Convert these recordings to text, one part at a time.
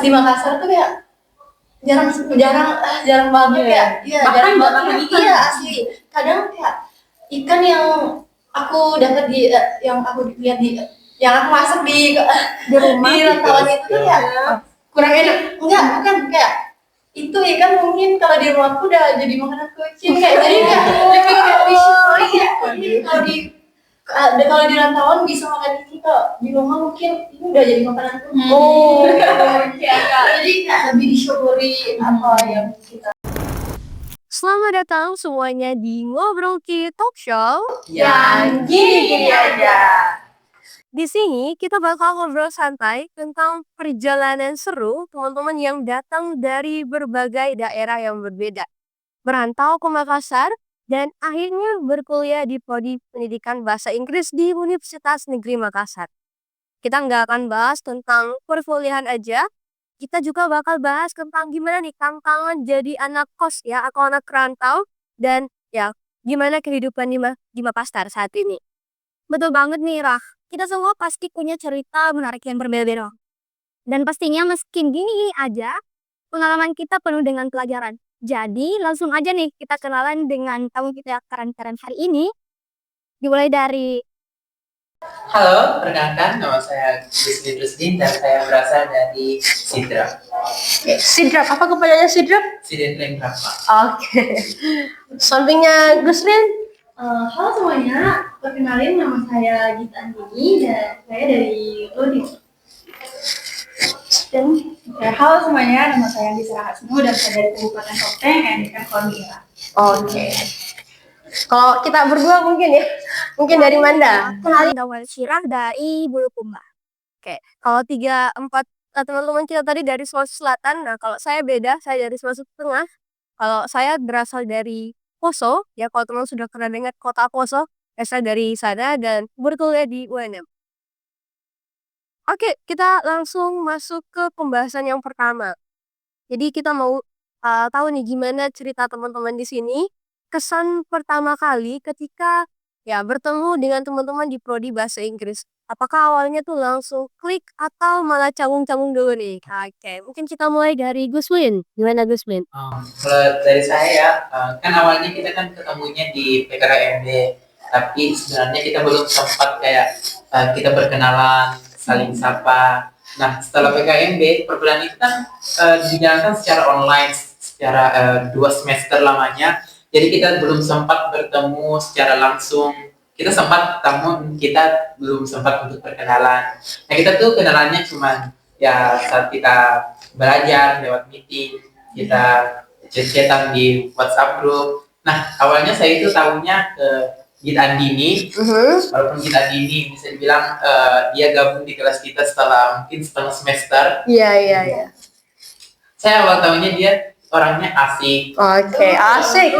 di Makassar tuh kayak jarang banget ya. Iya, jarang banget. Iya, asli. Kadang kayak ikan yang aku dapat yang aku lihat yang aku masak di rumah di rantauan itu tuh ya kurang enak. Enggak, bukan kayak itu ikan mungkin kalau di rumahku udah jadi makanan kucing kayak jadi kayak lebih kayak disyukuri ya. Kalau di rantauan bisa makan ini, kalau di rumah mungkin ini udah jadi makanan kucing. Jadi kayak lebih disyukuri apa yang kita. Selamat datang semuanya di Ngobrol Ki Talk Show yang gini-gini aja. Di sini kita bakal ngobrol santai tentang perjalanan seru teman-teman yang datang dari berbagai daerah yang berbeda. Merantau ke Makassar dan akhirnya berkuliah di Prodi Pendidikan Bahasa Inggris di Universitas Negeri Makassar. Kita nggak akan bahas tentang perkuliahan aja, kita juga bakal bahas tentang gimana nih tantangan jadi anak kos ya atau anak rantau dan ya gimana kehidupan di Makassar saat ini. Betul banget nih Rah, kita semua pasti punya cerita menarik yang berbeda-beda. Dan pastinya meski gini aja, pengalaman kita penuh dengan pelajaran. Jadi langsung aja nih kita kenalan dengan tamu kita keren-keren hari ini. Dimulai dari Halo, perkenalkan nama saya Rizky Rusdin dan saya berasal dari Sidrap. Sidrap, apa kepanjangannya Sidrap? Sidrap. Oke. Sampingnya Gusrin. Halo semuanya, perkenalin nama saya Gita Andini dan saya dari Prodi. Halo semuanya, nama saya Andi Sarahasnu dan saya dari Kabupaten Kopeng, Endikan Kolmira. Oke. Kalau kita berdua mungkin dari Manda. Kenalin Dawal Syirah dari Bulukumba. Oke, kalau 3-4 teman-teman kita tadi dari Sulawesi Selatan, nah kalau saya beda, saya dari Sulawesi Tengah. Kalau saya berasal dari Poso, ya kalau teman sudah pernah dengar kota Poso, saya dari sana dan berkuliah di UNM. Oke, kita langsung masuk ke pembahasan yang pertama. Jadi kita mau tahu nih gimana cerita teman-teman di sini, kesan pertama kali ketika ya bertemu dengan teman-teman di Prodi Bahasa Inggris. Apakah awalnya tuh langsung klik atau malah canggung-canggung dulu nih? Oke, mungkin kita mulai dari Guswin. Gimana Guswin? Kalau dari saya, kan awalnya kita kan ketemunya di PKKMB, tapi sebenarnya kita belum sempat kayak kita berkenalan, saling sapa. Nah, setelah PKMB, perkuliahan itu kan dijalankan secara online, secara 2 semester lamanya. Jadi kita belum sempat bertemu secara langsung. Kita sempat ketemu, kita belum sempat untuk perkenalan. Nah, kita tuh kenalannya cuma ya saat kita belajar lewat meeting, kita chat-chatan di WhatsApp group. Nah, awalnya saya itu tahunya ke Gita Andini, walaupun Gita Andini bisa dibilang dia gabung di kelas kita setelah mungkin setengah semester. Iya. Saya awal tahunya dia orangnya asik. Oke, asik.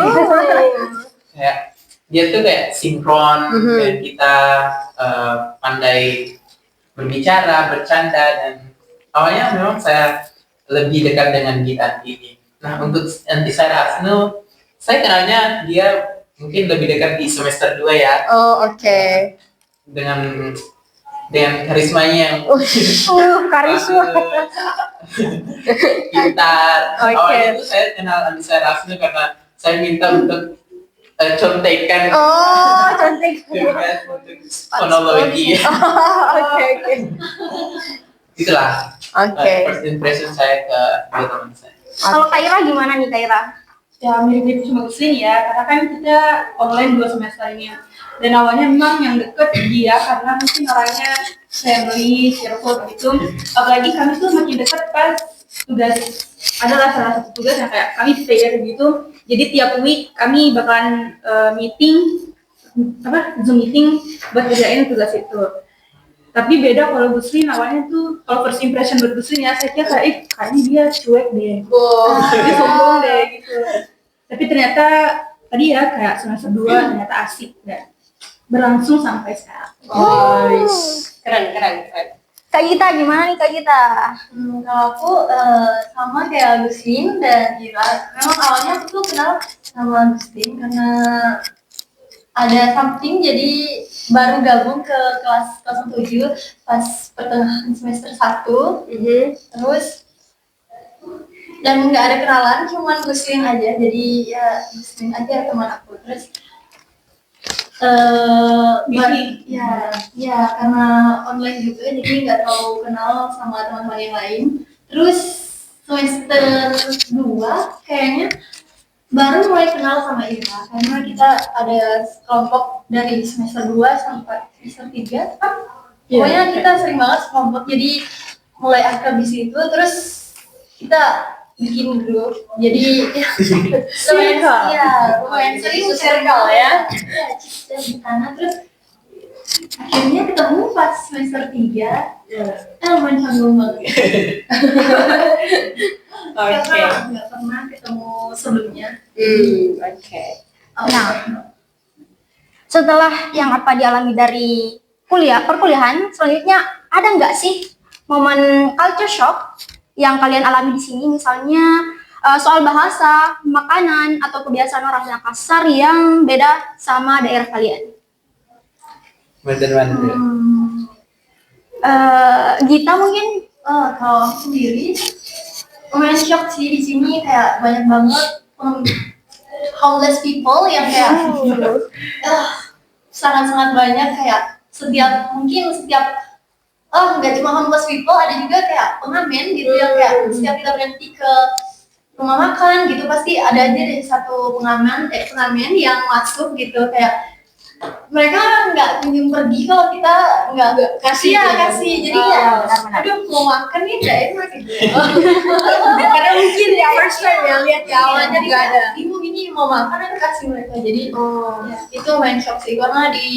Kayak dia tuh kayak sinkron, dan kita pandai berbicara, bercanda, dan awalnya memang saya lebih dekat dengan Gita Andini. Nah, untuk Anti Sarahasnu, saya kenalnya dia mungkin lebih dekat di semester 2 ya. Oh, oke. Dengan karismanya yang karisma. pintar. Okay. Awalnya itu saya kenal Andi Sarahasnu karena saya minta untuk contekan. Oh, contek. Untuk fonologi. Oke. Itulah. Oke. First impression saya ke teman saya. Kalau Kaira gimana nih Kaira? Ya mirip-mirip sama Gusrin ya, karena kan kita online 2 semester ini. Dan awalnya memang yang deket dia karena mungkin orangnya friendly, cheerful gitu. Apalagi kami tuh makin deket pas tugas, adalah salah satu tugas yang kayak kami player gitu. Jadi tiap week kami bakalan Zoom meeting buat kerjain tugas itu. Tapi beda kalau Gusrin awalnya tuh, kalau first impression buat Gusrin ya, saya kira kayak kayaknya dia cuek deh, dia sombong deh gitu. Tapi ternyata tadi ya kayak semester 2 ternyata asik dan berlangsung sampai sekarang. Keren. Kak Gita gimana nih Kak Gita? Kalau aku sama kayak Gusrin dan Ira. Memang awalnya aku tuh kenal sama Gusrin karena ada something, jadi baru gabung ke kelas 07 pas pertengahan semester 1. Terus dan nggak ada kenalan, cuman Gusling aja, jadi ya Gusling aja teman aku. Terus ya karena online juga, jadi nggak terlalu kenal sama teman-teman yang lain. Terus semester 2 kayaknya baru mulai kenal sama Ira, karena kita ada kelompok dari semester 2 sampai semester 3 kan. Pokoknya kita sering banget kelompok, jadi mulai akrab di situ. Terus kita bikin grup, jadi lumayan sering Circle ya. Cita di sana. Terus akhirnya ketemu pas semester 3, lumayan canggung banget. Karena nggak pernah ketemu sebelumnya. Oke. Nah, setelah yang apa dialami dari perkuliahan, selanjutnya ada nggak sih momen culture shock yang kalian alami di sini? Misalnya soal bahasa, makanan, atau kebiasaan orang Makassar yang beda sama daerah kalian. Bener-bener. Gita mungkin? Kalau aku sendiri lumayan shock sih di sini, kayak banyak banget homeless people yang kayak sangat-sangat banyak, kayak setiap nggak cuma homeless people, ada juga kayak pengamen gitu yang kayak setiap kita berhenti ke rumah makan gitu pasti ada aja deh satu pengamen yang masuk gitu, kayak mereka nggak kunjung pergi kalau kita nggak kasih jadi ya aduh mau makan nih nggak enak gitu. Karena mungkin ya first time ya lihat ya awalnya nggak ada. Ibu ini mau makan aku kasih mereka, jadi ya, itu main shock sih, karena di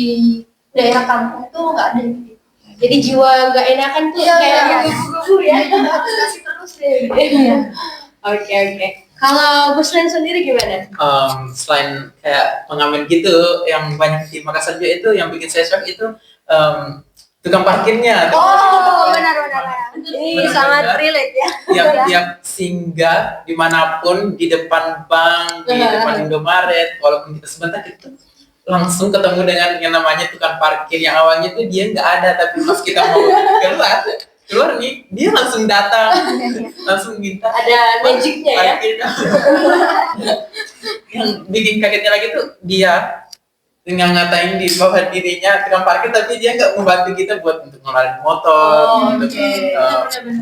daerah kampung tuh nggak ada gitu. Jadi jiwa nggak enakan tuh kayak gugur ya. Kasih terus deh. Oke. Kalau Guslen sendiri gimana? Selain kayak pengamen gitu yang banyak di Makassar juga, itu yang bikin saya shock itu tukang parkirnya. Benar. Ini sangat relate ya. Yang singgah dimanapun, di depan bank, di depan Indomaret, walaupun kita sebentar itu langsung ketemu dengan yang namanya tukang parkir, yang awalnya tuh dia nggak ada, tapi pas kita mau keluar nih dia langsung datang, langsung minta Ada magicnya ya. parkir. Yang bikin kagetnya lagi tuh dia dengan ngatain di bawah dirinya tukang parkir, tapi dia nggak membantu kita buat untuk ngeluarin motor, untuk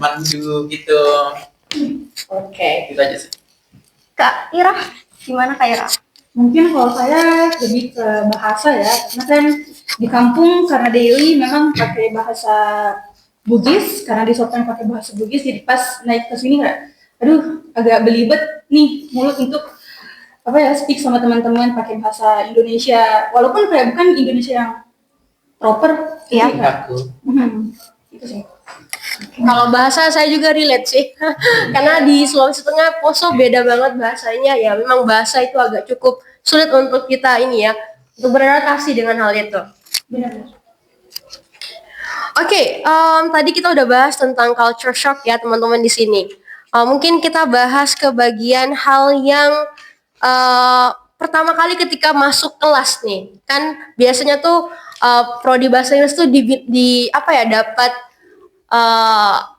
mandu gitu. Oke. Gitu aja sih. Kak Ira, gimana Kak Ira? Mungkin kalau saya lebih ke bahasa ya, karena kan di kampung karena daily memang pakai bahasa Bugis, karena disopkan pakai bahasa Bugis, jadi pas naik ke sini agak belibet nih mulut untuk speak sama teman-teman pakai bahasa Indonesia, walaupun kayak bukan Indonesia yang proper. Iya. Aku. Itu sih. Kalau bahasa saya juga relate sih. Karena di Sulawesi Tengah, Poso beda banget bahasanya ya. Memang bahasa itu agak cukup sulit untuk kita ini ya, untuk beradaptasi dengan hal itu. Benar. Oke, tadi kita udah bahas tentang culture shock ya teman-teman di sini. Mungkin kita bahas ke bagian hal yang pertama kali ketika masuk kelas nih. Kan biasanya tuh prodi bahasa Inggris tuh dapat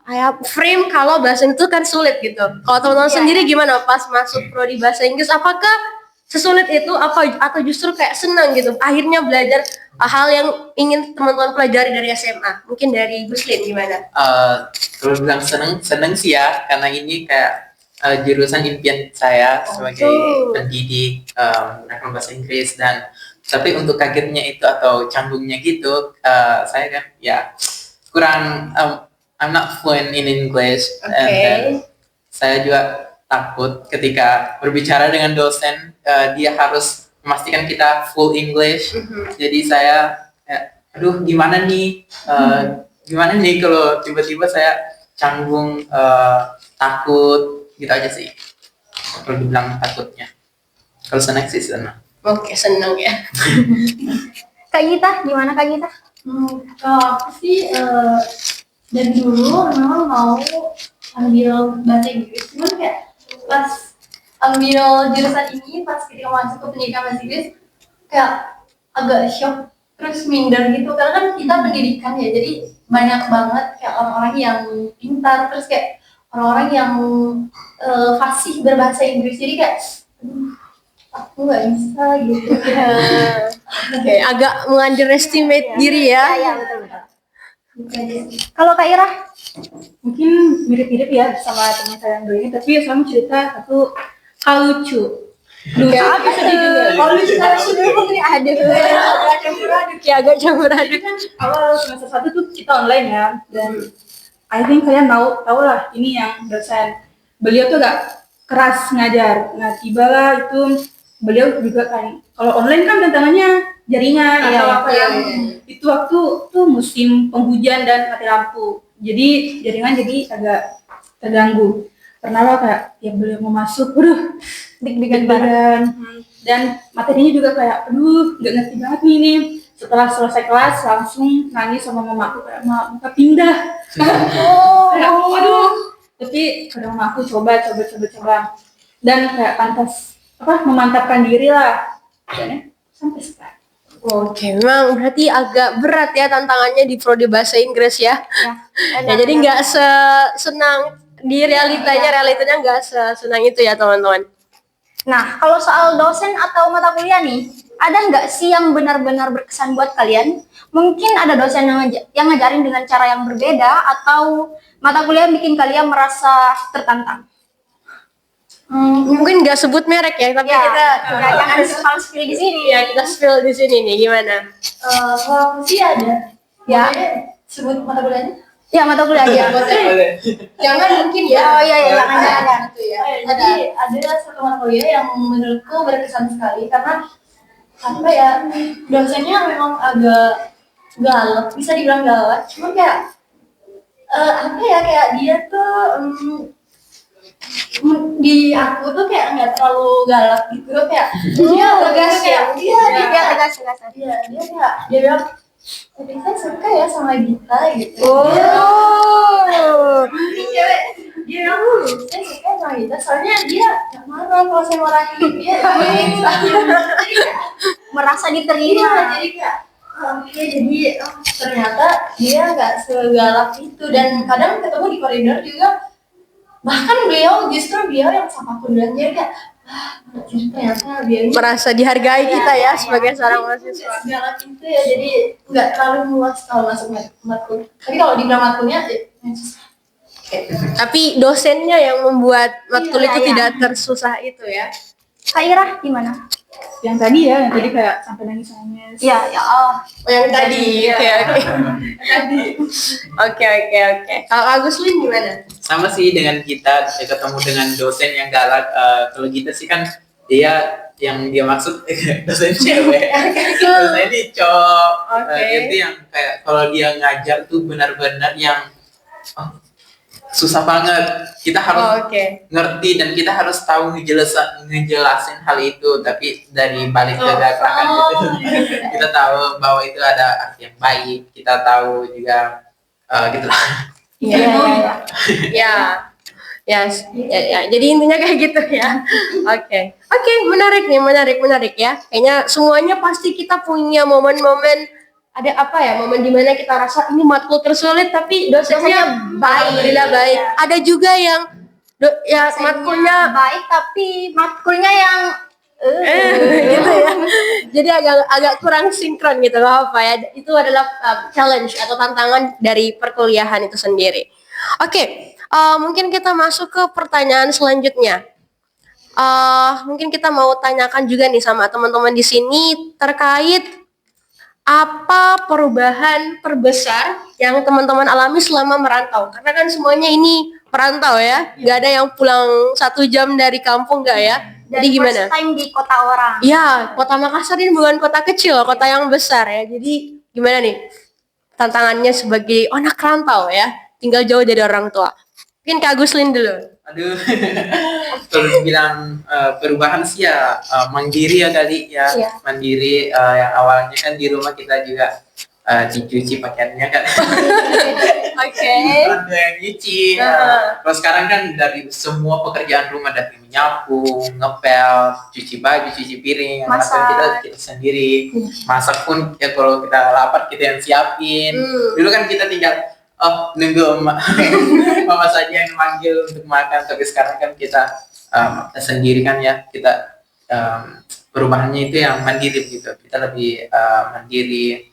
kayak frame kalau bahasa itu kan sulit gitu. Kalau teman-teman sendiri gimana pas masuk prodi bahasa Inggris? Apakah sesulit itu atau justru kayak senang gitu? Akhirnya belajar hal yang ingin teman-teman pelajari dari SMA. Mungkin dari Guslim gimana? Kalau bilang seneng sih ya, karena ini kayak jurusan impian saya sebagai pendidik bahasa Inggris. Dan tapi untuk kagetnya itu atau canggungnya gitu, saya kan ya kurang I'm not fluent in English, and then saya juga takut ketika berbicara dengan dosen, dia harus memastikan kita full English. Jadi saya gimana nih kalau tiba-tiba saya canggung, takut gitu aja sih. Kalau dibilang takutnya, kalau senang sih senang. Oke, senang ya. Kak Gita, gimana Kak Gita? Kalau aku sih dari dulu memang mau ambil bahasa Inggris, cuman kayak pas ambil jurusan ini, pas ketika masuk ke pendidikan bahasa Inggris kayak agak shock, terus minder gitu, karena kan kita pendidikan ya, jadi banyak banget kayak orang-orang yang pintar, terus kayak orang-orang yang fasih berbahasa Inggris, jadi kayak aduh, aku nggak bisa gitu. Oke, agak mengunderestimate diri ya. Iya, betul-betul. Kalau Kak Ira, Mungkin mirip-mirip ya sama teman saya yang dulu ini, tapi saya mau cerita satu hal lucu. Lucu Apa sedih juga. Kalau lu cerita sendiri nih ada agak campur aduk. Ya, agak campur aduk. Awal semester 1 tuh kita online ya, dan I think kalian tahu lah ini yang dosen. Beliau tuh agak keras ngajar. Nah, tibalah itu beliau juga kan, kalau online kan tantangannya jaringan Iya, atau apa iya, yang itu waktu tuh musim penghujan dan mati lampu. Jadi jaringan jadi agak terganggu. Pernah lah kayak ya beliau mau masuk, waduh, deg-degan banget. deg-degan. Dan materinya juga kayak, aduh, nggak ngerti banget nih ini. Setelah selesai kelas langsung nangis sama mamaku kayak, "Ma, muka pindah." Kayak, aduh. Tapi kata mamaku coba. Dan kayak pantas memantapkan diri lah. Dan ya, sampai sekarang. Oke, memang berarti agak berat ya tantangannya di prodi bahasa Inggris ya. Ya, jadi nggak senang di realitanya nggak sesenang itu ya teman-teman. Nah, kalau soal dosen atau mata kuliah nih, ada nggak sih yang benar-benar berkesan buat kalian? Mungkin ada dosen yang ngajarin dengan cara yang berbeda, atau mata kuliah yang bikin kalian merasa tertantang. Mungkin nggak sebut merek ya, tapi kita jangan spill di sini. ya kita spill di sini nih gimana? Kalau aku sih ada. Ya. Boleh sebut mata kuliahnya? Ya, mata kuliah aja. Jangan mungkin ya. Oh iya, jangan. Gitu ya. Jadi ada satu mata kuliah yang menurutku berkesan sekali karena apa ya, dosennya memang agak galak, bisa dibilang galak. Cuma kayak apa ya, kayak dia tuh di aku tuh kayak nggak terlalu galak gitu, kayak dia tegas ya. Dia tegas. Iya, dia kayak dia bilang, "Kita suka ya sama Gita," gitu. Ini cewek, dia bilang, "Saya suka sama Gita soalnya dia nggak marah kalau saya marahin dia." Merasa Iya, diterima. jadi kayak oke, jadi ternyata dia nggak segalak itu, dan kadang ketemu di koridor juga, bahkan justru beliau yang sama aku duluan, jadi kayak anjir, ternyata beliau ini Merasa dihargai kita ya sebagai seorang nggak mahasiswa. segalak itu ya, jadi nggak terlalu luas kalau masuk matkul. Tapi kalau dibilang matkulnya Tapi dosennya yang membuat matkul Iya, itu iya. tidak tersusah itu ya. Kak Ira gimana? Yang tadi kayak sampai nangis-nangis. Ya, Oh, yang tadi. Oke. Kalau Agus Lin gimana? Sama sih dengan kita ketemu dengan dosen yang galak. Kalau kita sih kan dia yang dia maksud dosen cewek, dosen ini cowok. Oke. Itu yang kayak kalau dia ngajar tuh benar-benar yang susah banget. Kita harus Oke. ngerti dan kita harus tahu ngejelasin hal itu, tapi dari balik ke belakang gitu kita tahu bahwa itu ada arti yang baik, kita tahu juga gitu lah. Ya. Jadi intinya kayak gitu ya. Oke, menarik ya. Kayaknya semuanya pasti kita punya momen-momen, ada apa ya, momen dimana kita rasa ini matkul tersulit tapi dosennya alhamdulillah baik. Ada juga yang matkulnya baik tapi matkulnya yang gitu ya. Jadi agak kurang sinkron gitu, nggak apa ya. Itu adalah challenge atau tantangan dari perkuliahan itu sendiri. Oke, mungkin kita masuk ke pertanyaan selanjutnya. Mungkin kita mau tanyakan juga nih sama teman-teman di sini terkait apa perubahan terbesar yang teman-teman alami selama merantau? Karena kan semuanya ini perantau ya, nggak ada yang pulang 1 jam dari kampung, nggak ya? Jadi gimana? First time di kota orang. Ya, kota Makassar ini bukan kota kecil, kota yang besar ya. Jadi gimana nih tantangannya sebagai anak rantau ya, tinggal jauh dari orang tua? Mungkin Kak Guslin dulu. Aduh, kalau dibilang perubahan sih ya mandiri ya kali ya. Iya. Mandiri yang awalnya kan di rumah kita juga dicuci pakaiannya kan. Oke. Ada yang nyuci. Kalau sekarang kan dari semua pekerjaan rumah, dari menyapu, ngepel, cuci baju, cuci piring, Masak. kita sendiri. Masak pun ya kalau kita lapar kita yang siapin. Dulu kan kita tinggal oh nunggu mama saja yang manggil untuk makan, tapi sekarang kan kita sendiri kan ya, kita perubahannya itu yang mandiri gitu, kita lebih mandiri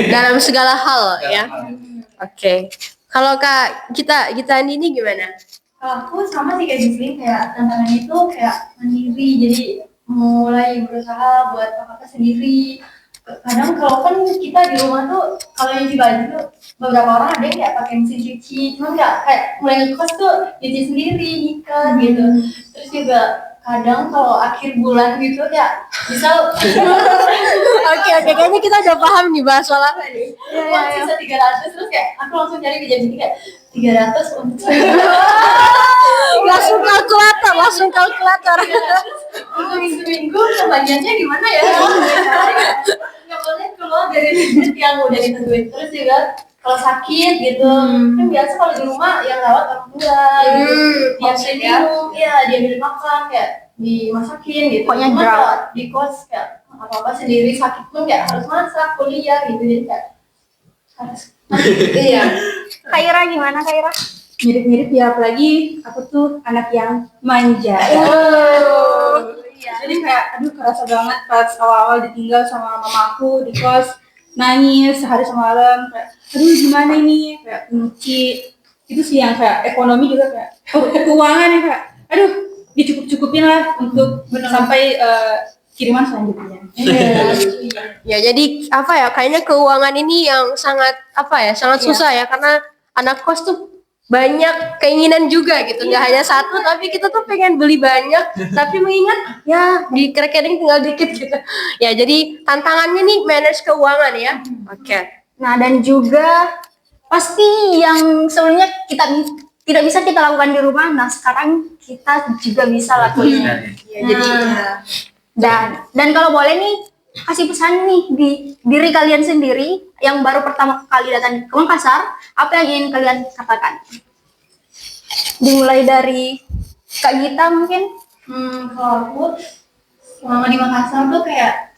dalam segala hal ya. Oke. Kalau Kak kita ini gimana? Kalau aku sama sih kayak Gisli, kayak tantangannya itu kayak mandiri, jadi mulai berusaha buat apa-apa sendiri. Kadang kalau kan kita di rumah tuh kalau nyuci baju tuh beberapa orang ada yang kayak pakai mesin cuci, cuman nggak kayak mulai ngekos tuh nyuci sendiri, ikat gitu. Terus juga kadang kalau akhir bulan gitu ya misal Oke, kayaknya kita udah paham nih bahas soal apa nih. uang sisa 300, terus kayak aku langsung cari kejadian kayak 300 untuk Langsung kalkulator. untuk seminggu pembagiannya gimana ya? Nggak boleh keluar dari budget yang udah ditentuin. Terus juga kalau sakit gitu, kan biasa kalau di rumah yang rawat orang tua gitu, dia minum, ya dia beli makan kayak dimasakin gitu. Pokoknya Cuma dirawat. kalau di kos kayak apa-apa sendiri, sakit pun kayak harus masak, kuliah gitu, jadi kayak harus iya. Kak Ira gimana Kak Ira? Mirip-mirip ya, apalagi aku tuh anak yang manja. Jadi kayak aduh kerasa banget pas awal-awal ditinggal sama mamaku di kos, nangis sehari semalam kayak aduh gimana ini, kayak nyuci itu sih yang kayak ekonomi juga kayak keuangan ya kayak aduh dicukup-cukupin lah untuk sampai kiriman selanjutnya. Ya, jadi apa ya? Kayaknya keuangan ini yang sangat sangat susah ya, karena anak kos tuh banyak keinginan juga gitu, nggak hanya satu, tapi kita tuh pengen beli banyak, tapi mengingat ya di rekening tinggal dikit gitu. Ya, jadi tantangannya nih manage keuangan ya. Oke. Nah, dan juga pasti yang sebelumnya kita tidak bisa kita lakukan di rumah, nah sekarang kita juga bisa lakuin. Ya, jadi Dan kalau boleh nih kasih pesan nih di diri kalian sendiri yang baru pertama kali datang ke Makassar, apa yang ingin kalian katakan? Dimulai dari Kak Gita mungkin. Kalau aku selama di Makassar tuh kayak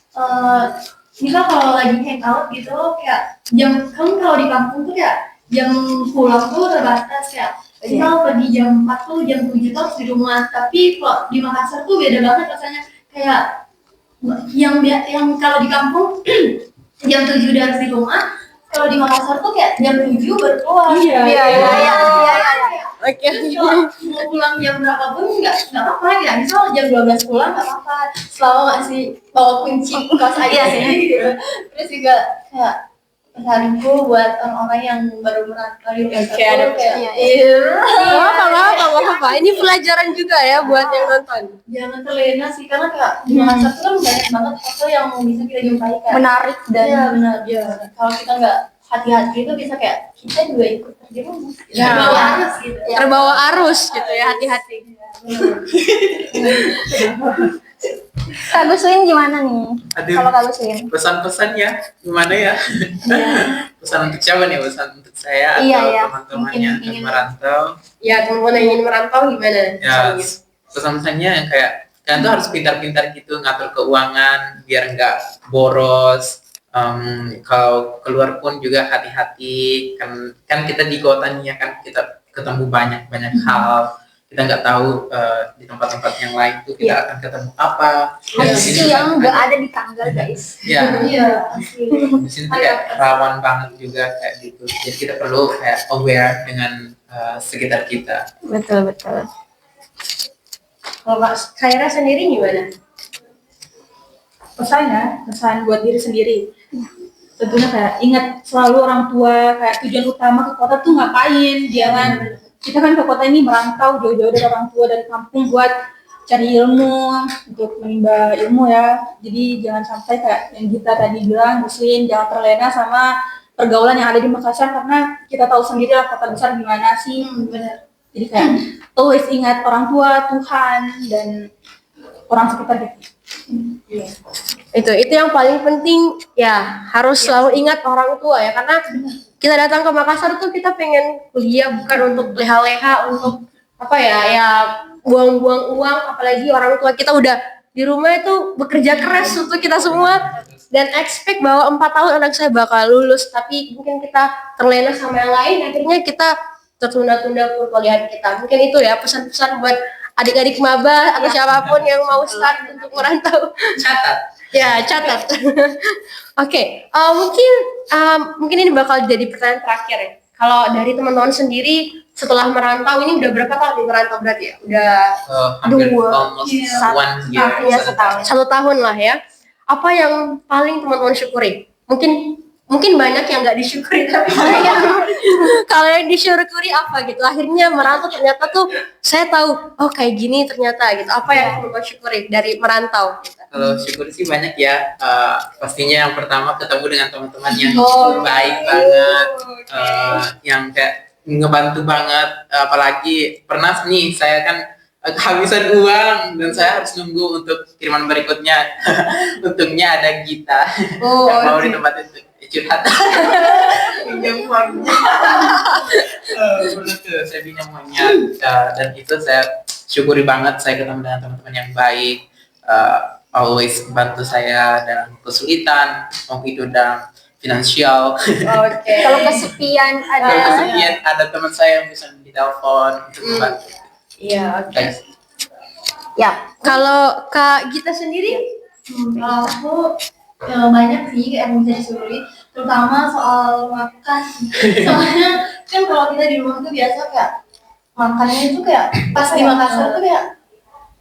misal kalau lagi hangout gitu kayak jam, kamu kalau di kampung tuh kayak jam pulang tuh terbatas ya. Misal pergi jam 4 tuh jam 7 tuh harus di rumah. Tapi kalau di Makassar tuh beda banget rasanya, kayak yang kalau di kampung jam 7 udah harus di rumah, kalau di Makassar tuh kayak jam 7 baru keluar. oke. Kalau mau pulang jam berapa pun nggak apa-apa ya. Misal jam 12 pulang nggak apa-apa, selama masih bawa kunci kos aja sih gitu. Terus juga kayak pesanku buat orang-orang yang baru merantau di Makassar Oke, ada tuh kayak Nggak apa-apa. Ini pelajaran juga ya buat yang nonton. jangan terlena sih, karena kayak di Makassar tuh kan banyak banget foto yang bisa kita jumpai kan. Menarik dan Iya benar. Ya. Kalau kita nggak hati-hati itu bisa kayak kita juga ikut terjerumus. Ya. Terbawa arus gitu. Terbawa arus gitu ya, hati-hati. Kak Guswin gimana nih? Aduh. Kalau Kak Guswin? Pesan-pesannya gimana ya? Pesan untuk siapa nih? Pesan untuk saya atau Iya. teman-teman Mungkin yang ingin- merantau? Ya, teman-teman yang ingin merantau gimana? Ya, pesan-pesannya yang kayak kalian tuh harus pintar-pintar gitu ngatur keuangan biar nggak boros. Kalau keluar pun juga hati-hati, kan kita di kota nih ya kan, kita ketemu banyak hal, kita nggak tahu di tempat-tempat yang lain tuh kita akan ketemu apa. Dan di Rezeki sini yang kan nggak ada di tanggal guys. ya, Iya, asli. di sini tuh kayak rawan banget juga kayak gitu. Jadi kita perlu kayak aware dengan sekitar kita. Betul. Kalau Kak Khaira sendiri gimana? Pesan buat diri sendiri. Tentunya kayak ingat selalu orang tua, kayak tujuan utama ke kota tuh ngapain, jangan kita kan ke kota ini merantau jauh-jauh dari orang tua, dari kampung buat cari ilmu, untuk menimba ilmu ya. Jadi jangan sampai kayak yang kita tadi bilang, Muslim, jangan terlena sama pergaulan yang ada di Makassar, karena kita tahu sendiri lah kota besar gimana sih. Benar. Jadi kayak always ingat orang tua, Tuhan, dan orang sekitar kita. Itu yang paling penting ya, harus selalu ingat orang tua ya, karena kita datang ke Makassar tuh kita pengen kuliah bukan untuk leha-leha, untuk apa ya buang-buang uang, apalagi orang tua kita udah di di rumah itu bekerja keras untuk kita semua dan expect bahwa 4 tahun anak saya bakal lulus, tapi mungkin kita terlena sama yang lain, akhirnya kita tertunda-tunda perkuliahan kita. Mungkin itu ya pesan-pesan buat adik-adik maba atau siapapun yang mau start untuk merantau. Catat. Ya, catat. Oke, mungkin ini bakal jadi pertanyaan terakhir ya. Kalau dari teman-teman sendiri setelah merantau ini udah berapa tahun nih merantau berarti ya? Udah Hampir Dua. almost Iya. 1 year. Iya, setahun. 1 tahun lah ya. Apa yang paling teman-teman syukuri? Mungkin banyak yang nggak disyukuri, tapi kalau yang disyukuri apa gitu? Akhirnya merantau ternyata tuh saya tahu, oh kayak gini ternyata gitu. Apa yang teman-teman syukuri dari merantau? Gitu. Kalau syukur sih banyak ya. Pastinya yang pertama ketemu dengan teman-teman yang Oh, baik banget, yang kayak ngebantu banget. Apalagi pernah nih saya kan kehabisan uang dan saya harus nunggu untuk kiriman berikutnya. Untungnya ada Gita Oh, yang mau oke. di tempat itu curhat. Pinjam uangnya. Pernah tuh saya pinjam uangnya, dan itu saya syukuri banget saya ketemu dengan teman-teman yang baik. Always bantu saya dalam kesulitan, mau itu dalam finansial. Oke. Kalau kesepian Kalau ada. kesepian ada teman saya yang bisa ditelepon untuk membantu. Iya, oke. Guys, Ya, Kalau Kak Gita sendiri? Kalau aku banyak sih yang bisa disyukuri, terutama soal makan. Soalnya kan kalau kita di rumah tuh biasa kayak makannya itu kayak pas di Makassar tuh kayak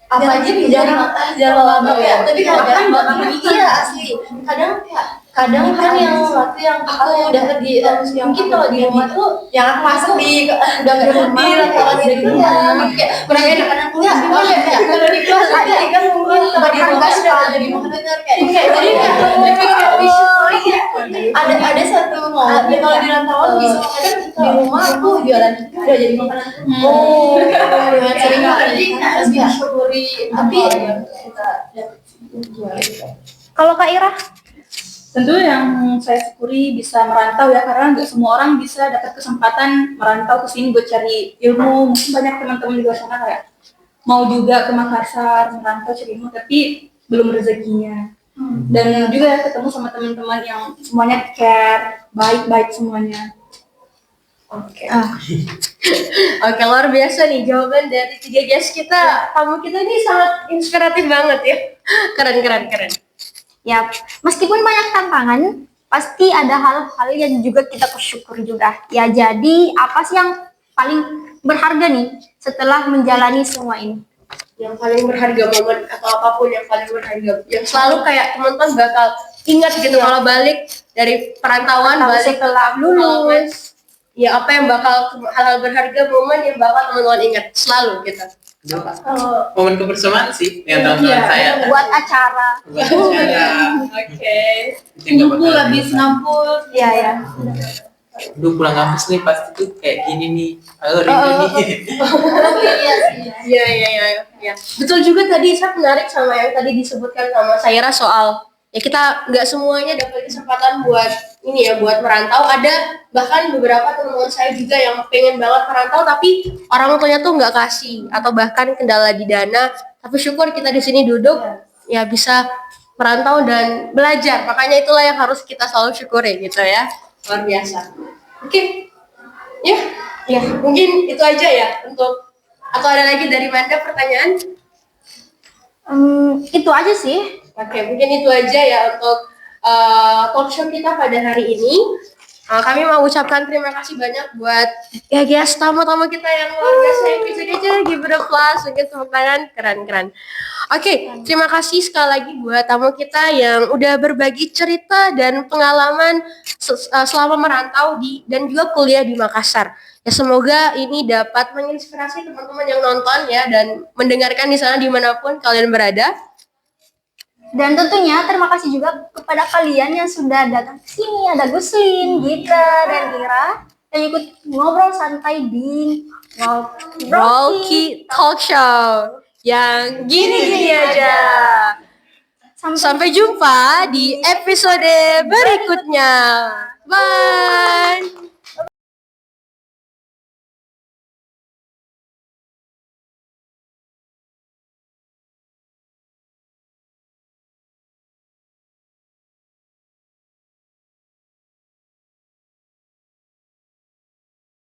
apa aja jarang banget ya. Tapi kalau makan iya asli. Kadang kan yang sesuatu yang aku dapat di mungkin kalau di rumah tuh yang aku masak di udah di rumah di rumah kayak kurang enak kadang ya kayak kalau di kelas ada kan mungkin tempat di rumah sudah jadi makanan kayak jadi kayak disyukuri ya. Ada satu momen kalau di rantauan bisa kadang di rumah aku jualan udah jadi makanan. Oh, sering jadi harus disyukuri tapi kita kalau Kak Ira? Tentu yang saya syukuri bisa merantau ya, karena nggak semua orang bisa dapat kesempatan merantau ke sini buat cari ilmu. Mungkin banyak teman-teman di luar sana kayak mau juga ke Makassar merantau cari ilmu tapi belum rezekinya. Dan juga ya ketemu sama teman-teman yang semuanya care, baik-baik semuanya. Oke. Oke, luar biasa nih jawaban dari 3 guest kita. Tamu kita ini sangat inspiratif banget ya. Keren. Ya, meskipun banyak tantangan, pasti ada hal-hal yang juga kita bersyukur juga. Ya, jadi apa sih yang paling berharga nih setelah menjalani semua ini? Yang paling berharga momen atau apapun yang paling berharga. Yang selalu kayak teman-teman bakal ingat gitu kalau balik dari perantauan, Atau balik setelah lulus. Ya apa yang bakal hal-hal berharga, momen yang bakal teman-teman ingat selalu gitu. kalau momen kebersamaan sih dengan teman-teman saya. Buat acara. Buat acara. Oke. Itu nggak bakal Ngumpul habis lupa. ngampul. Iya, ya. Duh, pulang kampus nih pasti tuh kayak gini nih. Rindu nih. iya sih Iya. Betul juga tadi saya menarik sama yang tadi disebutkan sama Saira soal ya kita nggak semuanya dapat kesempatan buat ini ya buat merantau. Ada bahkan beberapa teman-teman saya juga yang pengen banget merantau tapi orang tuanya tuh nggak kasih atau bahkan kendala di dana. Tapi syukur kita di sini duduk ya bisa merantau dan belajar. Makanya itulah yang harus kita selalu syukuri gitu ya. Luar biasa. Oke. Ya, mungkin itu aja ya untuk atau ada lagi dari Manda pertanyaan? Itu aja sih. Oke, mungkin itu aja ya untuk talk show kita pada hari ini. Kami mau ucapkan terima kasih banyak buat ya guys tamu-tamu kita yang luar biasa yang kece-kece, give it a applause, mungkin tepuk tangan, keren. Oke, terima kasih sekali lagi buat tamu kita yang udah berbagi cerita dan pengalaman selama merantau dan juga kuliah di Makassar. Ya semoga ini dapat menginspirasi teman-teman yang nonton ya dan mendengarkan di sana dimanapun kalian berada. Dan tentunya terima kasih juga kepada kalian yang sudah datang ke sini. Ada Guslin, Gita, dan Ira yang ikut ngobrol santai di Rocky Talk Show yang gini-gini aja. Sampai jumpa di episode berikutnya. Bye.